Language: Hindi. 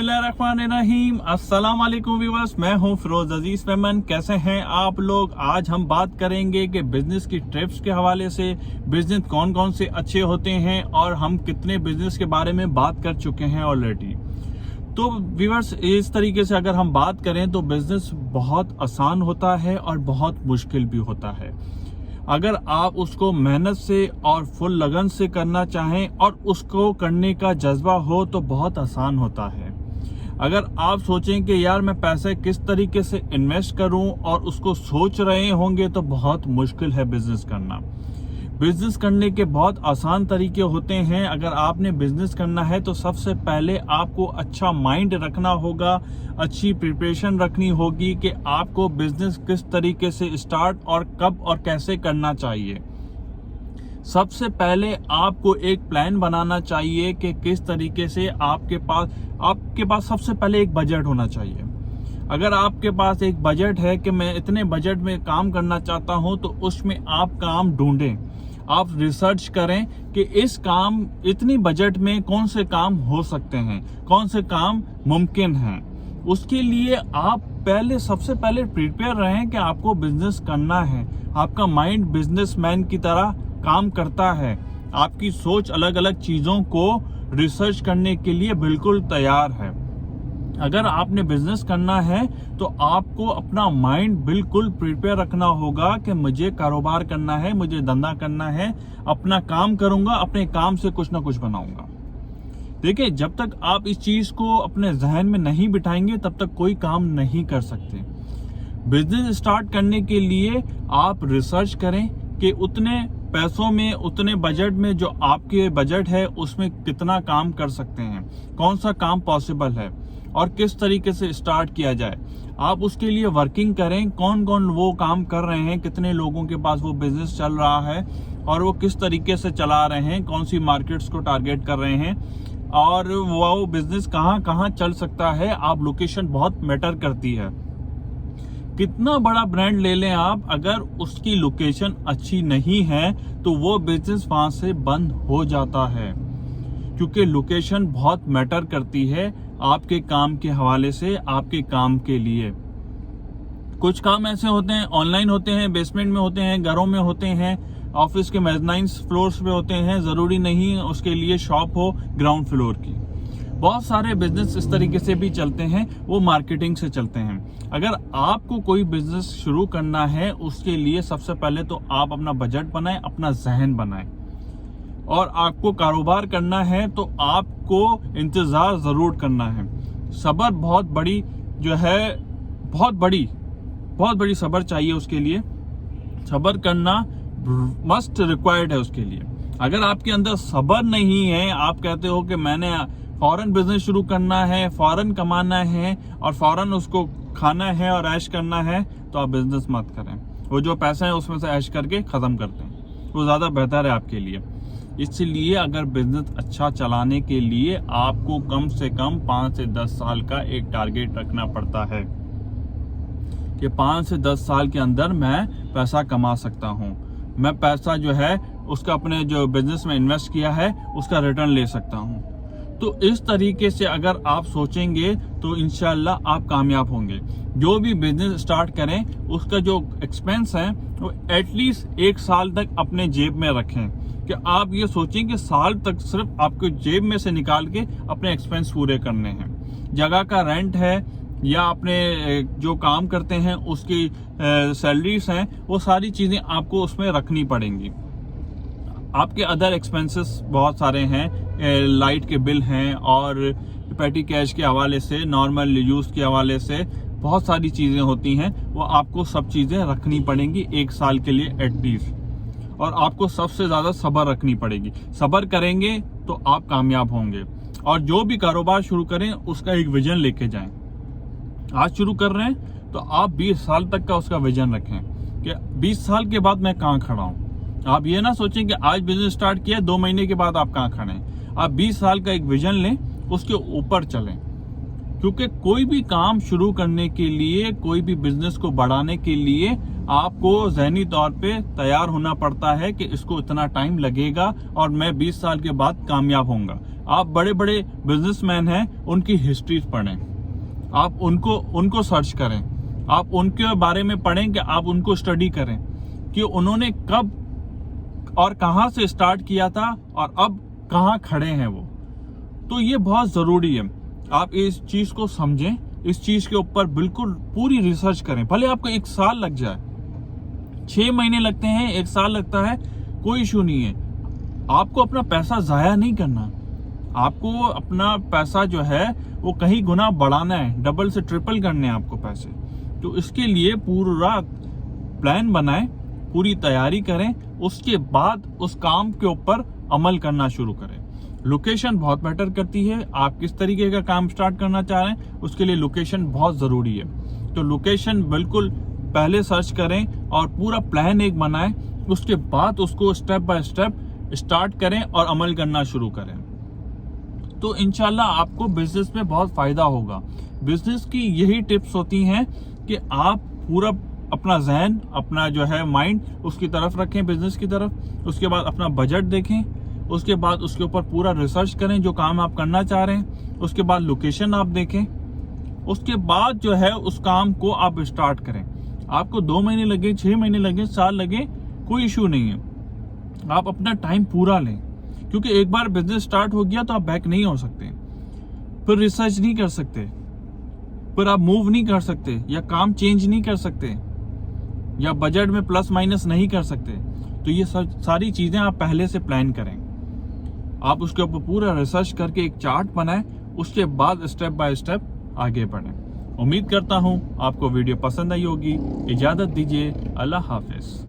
बिस्मिल्लाहिर्रहमानिर्रहीम। अस्सलाम वालेकुम व्यूअर्स, मैं हूं फिरोज अजीज मेमन। कैसे हैं आप लोग? आज हम बात करेंगे कि बिजनेस की ट्रिप्स के हवाले से बिजनेस कौन कौन से अच्छे होते हैं और हम कितने बिजनेस के बारे में बात कर चुके हैं ऑलरेडी। तो व्यूअर्स, इस तरीके से अगर हम बात करें तो बिजनेस बहुत आसान होता है और बहुत मुश्किल भी होता है। अगर आप उसको मेहनत से और फुल लगन से करना चाहें और उसको करने का जज्बा हो तो बहुत आसान होता है। अगर आप सोचें कि यार मैं पैसे किस तरीके से इन्वेस्ट करूं और उसको सोच रहे होंगे तो बहुत मुश्किल है बिजनेस करना। बिजनेस करने के बहुत आसान तरीके होते हैं। अगर आपने बिजनेस करना है तो सबसे पहले आपको अच्छा माइंड रखना होगा, अच्छी प्रिपरेशन रखनी होगी कि आपको बिजनेस किस तरीके से स्टार्ट और कब और कैसे करना चाहिए। सबसे पहले आपको एक प्लान बनाना चाहिए कि किस तरीके से आपके पास सबसे पहले एक बजट होना चाहिए। अगर आपके पास एक बजट है कि मैं इतने बजट में काम करना चाहता हूं तो उसमें आप काम ढूंढें, आप रिसर्च करें कि इतनी बजट में कौन से काम हो सकते हैं, कौन से काम मुमकिन हैं। उसके लिए आप सबसे पहले प्रिपेयर रहें कि आपको बिजनेस करना है। आपका माइंड बिजनेसमैन की तरह काम करता है। आपकी सोच अलग अलग चीजों को रिसर्च करने के लिए बिल्कुल तैयार है। अगर आपने बिजनेस करना है तो आपको अपना माइंड बिल्कुल प्रिपेयर रखना होगा कि मुझे कारोबार करना है, मुझे धंधा करना है, अपना काम करूंगा, अपने काम से कुछ ना कुछ बनाऊंगा। देखिए, जब तक आप इस चीज को अपने जहन में नहीं बिठाएंगे तब तक कोई काम नहीं कर सकते। बिजनेस स्टार्ट करने के लिए आप रिसर्च करें कि उतने पैसों में, उतने बजट में, जो आपके बजट है उसमें कितना काम कर सकते हैं, कौन सा काम पॉसिबल है और किस तरीके से स्टार्ट किया जाए। आप उसके लिए वर्किंग करें, कौन कौन वो काम कर रहे हैं, कितने लोगों के पास वो बिजनेस चल रहा है और वो किस तरीके से चला रहे हैं, कौन सी मार्केट्स को टारगेट कर रहे हैं और वो बिजनेस कहाँ कहाँ चल सकता है। आप लोकेशन बहुत मैटर करती है। कितना बड़ा ब्रांड ले लें आप, अगर उसकी लोकेशन अच्छी नहीं है तो वो बिजनेस वहां से बंद हो जाता है, क्योंकि लोकेशन बहुत मैटर करती है आपके काम के हवाले से, आपके काम के लिए। कुछ काम ऐसे होते हैं ऑनलाइन होते हैं, बेसमेंट में होते हैं, घरों में होते हैं, ऑफिस के मेज़नाइन फ्लोर्स पे होते हैं। जरूरी नहीं उसके लिए शॉप हो ग्राउंड फ्लोर की। बहुत सारे बिजनेस इस तरीके से भी चलते हैं, वो मार्केटिंग से चलते हैं। अगर आपको कोई बिजनेस शुरू करना है उसके लिए सबसे पहले तो आप अपना बजट बनाएं, अपना जहन बनाएं। और आपको कारोबार करना है तो आपको इंतजार जरूर करना है। सब्र बहुत बड़ी सब्र चाहिए उसके लिए। सब्र करना मस्ट रिक्वायर्ड है उसके लिए। अगर आपके अंदर सब्र नहीं है, आप कहते हो कि मैंने फौरन बिजनेस शुरू करना है, फौरन कमाना है और फौरन उसको खाना है और ऐश करना है, तो आप बिजनेस मत करें। वो जो पैसा है उसमें से ऐश करके खत्म कर दें, वो ज्यादा बेहतर है आपके लिए। इसलिए अगर बिजनेस अच्छा चलाने के लिए आपको कम से कम 5 से 10 साल का एक टारगेट रखना पड़ता है कि 5 से 10 साल के अंदर मैं पैसा कमा सकता हूं, मैं पैसा जो है उसका अपने जो बिजनेस में इन्वेस्ट किया है उसका रिटर्न ले सकता हूं। तो इस तरीके से अगर आप सोचेंगे तो इंशाल्लाह आप कामयाब होंगे। जो भी बिजनेस स्टार्ट करें उसका जो एक्सपेंस है वो एटलीस्ट 1 साल तक अपने जेब में रखें, कि आप ये सोचें कि साल तक सिर्फ आपको जेब में से निकाल के अपने एक्सपेंस पूरे करने हैं। जगह का रेंट है या अपने जो काम करते हैं उसकी सैलरीज हैं, वो सारी चीजें आपको उसमें रखनी पड़ेंगी। आपके अदर एक्सपेंसेस बहुत सारे हैं, लाइट के बिल हैं और पेटी कैश के हवाले से, नॉर्मल यूज के हवाले से बहुत सारी चीजें होती हैं। वो आपको सब चीजें रखनी पड़ेंगी 1 साल के लिए एटलीस्ट। और आपको सबसे ज्यादा सब्र रखनी पड़ेगी। सब्र करेंगे तो आप कामयाब होंगे। और जो भी कारोबार शुरू करें उसका एक विजन लेके जाएं। आज शुरू कर रहे हैं तो आप 20 साल तक का उसका विजन रखें कि 20 साल के बाद मैं कहाँ खड़ा हूँ। आप ये ना सोचें कि आज बिजनेस स्टार्ट किया 2 महीने के बाद आप कहाँ खड़े हैं। आप 20 साल का एक विजन लें, उसके ऊपर चलें। क्योंकि कोई भी काम शुरू करने के लिए, कोई भी बिजनेस को बढ़ाने के लिए आपको ज़हनी तौर पे तैयार होना पड़ता है कि इसको इतना टाइम लगेगा और मैं 20 साल के बाद कामयाब होऊंगा। आप बड़े बड़े बिजनेसमैन हैं, उनकी हिस्ट्रीज पढ़ें, आप उनको सर्च करें, आप उनके बारे में पढ़ें, कि आप उनको स्टडी करें कि उन्होंने कब और कहां से स्टार्ट किया था और अब कहां खड़े हैं वो। तो ये बहुत जरूरी है, आप इस चीज को समझें, इस चीज के ऊपर बिल्कुल पूरी रिसर्च करें। भले आपको 1 साल लग जाए, 6 महीने लगते हैं, 1 साल लगता है, कोई इशू नहीं है। आपको अपना पैसा जाया नहीं करना, आपको अपना पैसा जो है वो कहीं गुना बढ़ाना है, डबल से ट्रिपल करने हैं आपको पैसे। तो इसके लिए पूरा प्लान बनाएं, पूरी तैयारी करें, उसके बाद उस काम के ऊपर अमल करना शुरू करें। लोकेशन बहुत मैटर करती है, आप किस तरीके का काम स्टार्ट करना चाह रहे हैं, उसके लिए लोकेशन बहुत जरूरी है। तो लोकेशन बिल्कुल पहले सर्च करें और पूरा प्लान एक बनाएं, उसके बाद उसको स्टेप बाय स्टेप स्टार्ट करें और अमल करना शुरू करें। तो इंशाल्लाह आपको बिजनेस में बहुत फायदा होगा। बिजनेस की यही टिप्स होती हैं कि आप पूरा अपना जहन, अपना जो है माइंड उसकी तरफ रखें, बिजनेस की तरफ। उसके बाद अपना बजट देखें, उसके बाद उसके ऊपर पूरा रिसर्च करें जो काम आप करना चाह रहे हैं। उसके बाद लोकेशन आप देखें, उसके बाद जो है उस काम को आप स्टार्ट करें। आपको 2 महीने लगे, 6 महीने लगे, साल लगे, कोई इशू नहीं है। आप अपना टाइम पूरा लें, क्योंकि एक बार बिजनेस स्टार्ट हो गया तो आप बैक नहीं हो सकते, फिर रिसर्च नहीं कर सकते, फिर आप मूव नहीं कर सकते, या काम चेंज नहीं कर सकते, या बजट में प्लस माइनस नहीं कर सकते। तो ये सारी चीजें आप पहले से प्लान करें, आप उसके ऊपर पूरा रिसर्च करके एक चार्ट बनाएं, उसके बाद स्टेप बाय स्टेप आगे बढ़ें। उम्मीद करता हूं आपको वीडियो पसंद आई होगी। इजाजत दीजिए, अल्लाह हाफिज।